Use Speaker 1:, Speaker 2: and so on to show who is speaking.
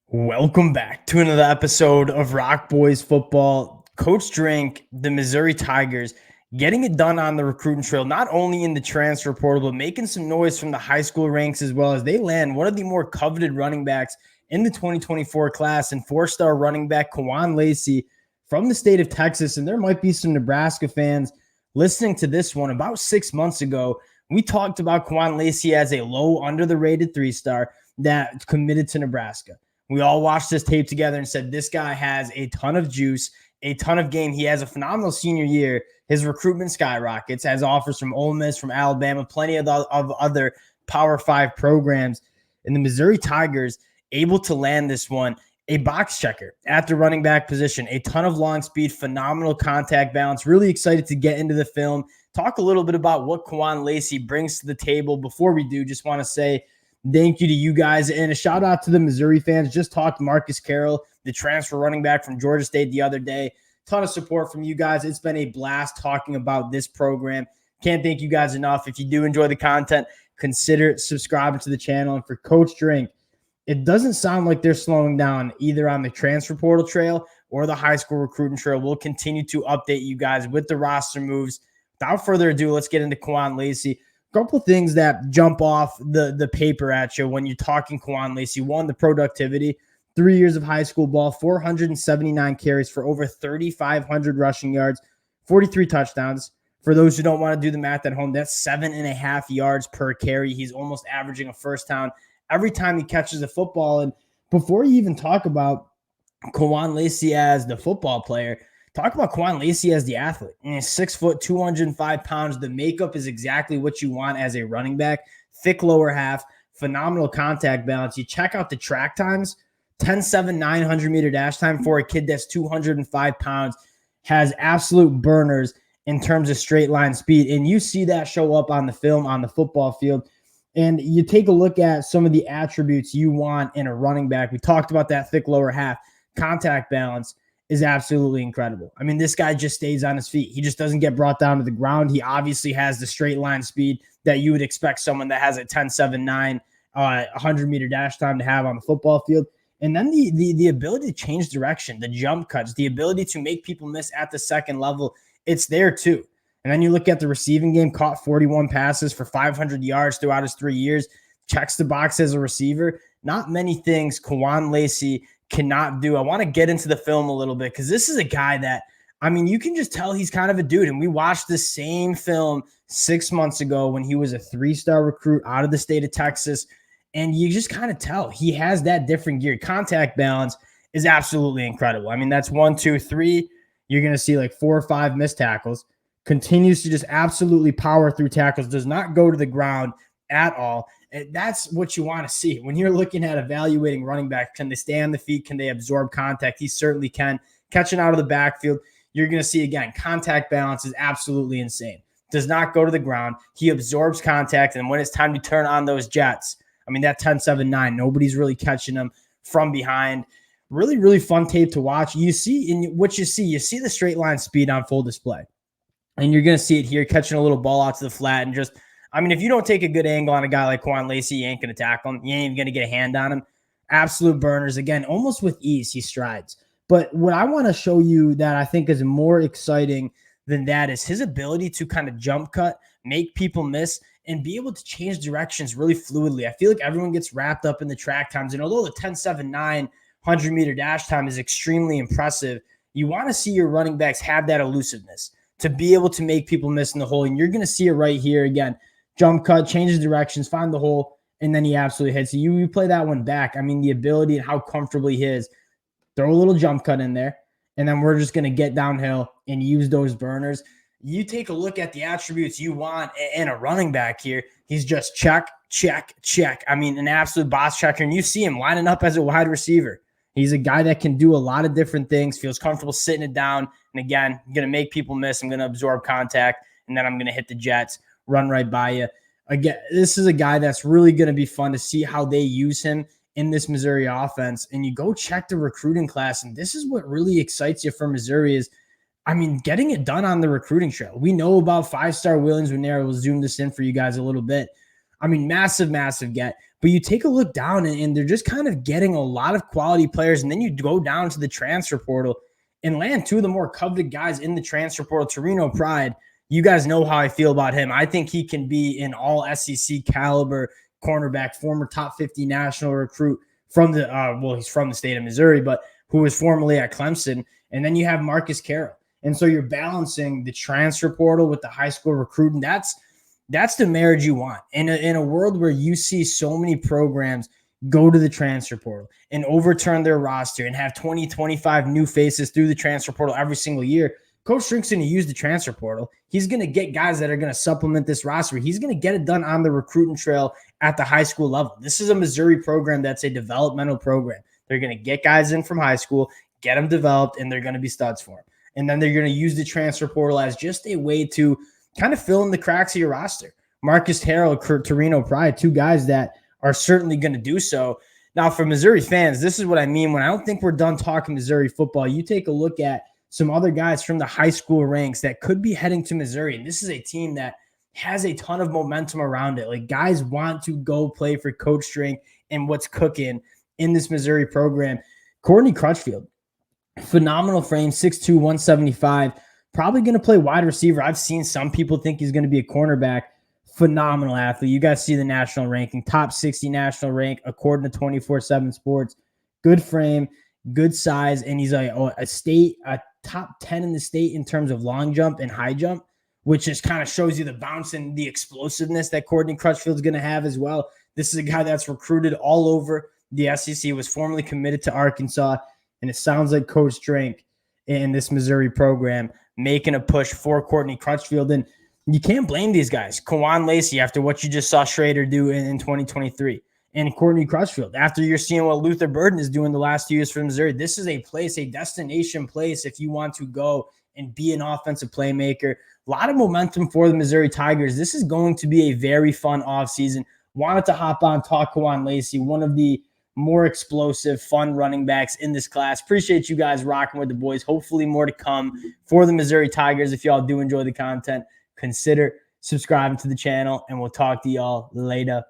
Speaker 1: Welcome back to another episode of Rock Boys Football. Coach Drink, the Missouri Tigers, getting it done on the recruiting trail, not only in the transfer portal, but making some noise from the high school ranks as well as they land one of the more coveted running backs in the 2024 class and four-star running back Kewan Lacy from the state of Texas. And there might be some Nebraska fans listening to this one. About 6 months ago, we talked about Kewan Lacy as a low, under-the-rated three-star that committed to Nebraska. We all watched this tape together and said, this guy has a ton of juice, a ton of game. He has a phenomenal senior year. His recruitment skyrockets, has offers from Ole Miss, from Alabama, plenty of other Power 5 programs. And the Missouri Tigers able to land this one, a box checker at the running back position, a ton of long speed, phenomenal contact balance. Really excited to get into the film, talk a little bit about what Kewan Lacy brings to the table. Before we do, just want to say, thank you to you guys, and a shout out to the Missouri fans. Just talked to Marcus Carroll, the transfer running back from Georgia State, the other day. Ton of support from you guys. It's been a blast talking about this program. Can't thank you guys enough. If you do enjoy the content, consider subscribing to the channel. And for Coach Drink, it doesn't sound like they're slowing down either on the transfer portal trail or the high school recruiting trail. We'll continue to update you guys with the roster moves. Without further ado, let's get into Kewan Lacy. Couple things that jump off the paper at you when you're talking Kewan Lacy. One, the productivity. 3 years of high school ball, 479 carries for over 3,500 rushing yards, 43 touchdowns. For those who don't want to do the math at home, that's 7.5 yards per carry. He's almost averaging a first down every time he catches a football. And before you even talk about Kewan Lacy as the football player, talk about Kewan Lacy as the athlete. And he's 6 foot, 205 pounds. The makeup is exactly what you want as a running back. Thick lower half, phenomenal contact balance. You check out the track times, 10.7 900-meter dash time for a kid that's 205 pounds, has absolute burners in terms of straight line speed. And you see that show up on the film on the football field. And you take a look at some of the attributes you want in a running back. We talked about that thick lower half, contact balance is absolutely incredible. I mean, this guy just stays on his feet. He just doesn't get brought down to the ground. He obviously has the straight line speed that you would expect someone that has a 10.7.9 100-meter dash time to have on the football field. And then the ability to change direction, the jump cuts, the ability to make people miss at the second level, it's there too. And then you look at the receiving game, caught 41 passes for 500 yards throughout his 3 years, checks the box as a receiver. Not many things Kewan Lacy cannot do. I want to get into the film a little bit because this is a guy that, I mean, you can just tell he's kind of a dude. And we watched the same film 6 months ago when he was a 3-star recruit out of the state of Texas. And you just kind of tell he has that different gear. Contact balance is absolutely incredible. I mean, that's 1, 2, 3. You're going to see like 4 or 5 missed tackles. Continues to just absolutely power through tackles. Does not go to the ground at all. And that's what you want to see when you're looking at evaluating running back. Can they stay on the feet? Can they absorb contact? He certainly can. Catching out of the backfield, you're going to see, again, contact balance is absolutely insane. Does not go to the ground. He absorbs contact, and when it's time to turn on those jets, I mean, that 10.7.9, nobody's really catching him from behind. Really, really fun tape to watch. You see, in what you see the straight line speed on full display. And you're going to see it here, catching a little ball out to the flat and just, I mean, if you don't take a good angle on a guy like Kewan Lacy, you ain't going to tackle him. You ain't even going to get a hand on him. Absolute burners. Again, almost with ease, he strides. But what I want to show you that I think is more exciting than that is his ability to kind of jump cut, make people miss, and be able to change directions really fluidly. I feel like everyone gets wrapped up in the track times. And although the 10.7.9 100-meter dash time is extremely impressive, you want to see your running backs have that elusiveness to be able to make people miss in the hole. And you're going to see it right here again. Jump cut, changes directions, find the hole, and then he absolutely hits. So you play that one back. I mean, the ability and how comfortable he is. Throw a little jump cut in there, and then we're just going to get downhill and use those burners. You take a look at the attributes you want in a running back here. He's just check, check, check. I mean, an absolute box checker, and you see him lining up as a wide receiver. He's a guy that can do a lot of different things, feels comfortable sitting it down. And again, I'm going to make people miss. I'm going to absorb contact, and then I'm going to hit the jets, run right by you. Again, this is a guy that's really going to be fun to see how they use him in this Missouri offense. And you go check the recruiting class, and this is what really excites you for Missouri is, I mean, getting it done on the recruiting trail. We know about 5-star Williams Renera. We'll zoom this in for you guys a little bit. I mean, massive, massive get. But you take a look down and they're just kind of getting a lot of quality players. And then you go down to the transfer portal and land two of the more coveted guys in the transfer portal. Torino Pride, you guys know how I feel about him. I think he can be an all SEC caliber cornerback, former top 50 national recruit from he's from the state of Missouri, but who was formerly at Clemson. And then you have Marcus Carroll. And so you're balancing the transfer portal with the high school recruiting. That's the marriage you want. In a world where you see so many programs go to the transfer portal and overturn their roster and have 20, 25 new faces through the transfer portal every single year, Coach Drink's going to use the transfer portal. He's going to get guys that are going to supplement this roster. He's going to get it done on the recruiting trail at the high school level. This is a Missouri program that's a developmental program. They're going to get guys in from high school, get them developed, and they're going to be studs for them. And then they're going to use the transfer portal as just a way to kind of fill in the cracks of your roster. Marcus Harrell, Torino Pride, two guys that are certainly going to do so. Now, for Missouri fans, this is what I mean when I don't think we're done talking Missouri football. You take a look at some other guys from the high school ranks that could be heading to Missouri. And this is a team that has a ton of momentum around it. Like, guys want to go play for Coach Drink and what's cooking in this Missouri program. Courtney Crutchfield, phenomenal frame, 6'2", 175, probably going to play wide receiver. I've seen some people think he's going to be a cornerback. Phenomenal athlete. You guys see the national ranking, top 60 national rank, according to 24/7 Sports. Good frame, good size, and he's a top 10 in the state in terms of long jump and high jump, which just kind of shows you the bounce and the explosiveness that Courtney Crutchfield's going to have as well. This is a guy that's recruited all over the SEC, was formerly committed to Arkansas, and it sounds like Coach Drink in this Missouri program making a push for Courtney Crutchfield. And you can't blame these guys. Kewan Lacy, after what you just saw Schrader do in 2023, and Courtney Crutchfield, after you're seeing what Luther Burden is doing the last 2 years for Missouri. This is a place, a destination place if you want to go and be an offensive playmaker. A lot of momentum for the Missouri Tigers. This is going to be a very fun offseason. Wanted to hop on, talk Kewan Lacy, one of the more explosive, fun running backs in this class. Appreciate you guys rocking with the boys. Hopefully more to come for the Missouri Tigers. If y'all do enjoy the content, consider subscribing to the channel, and we'll talk to y'all later.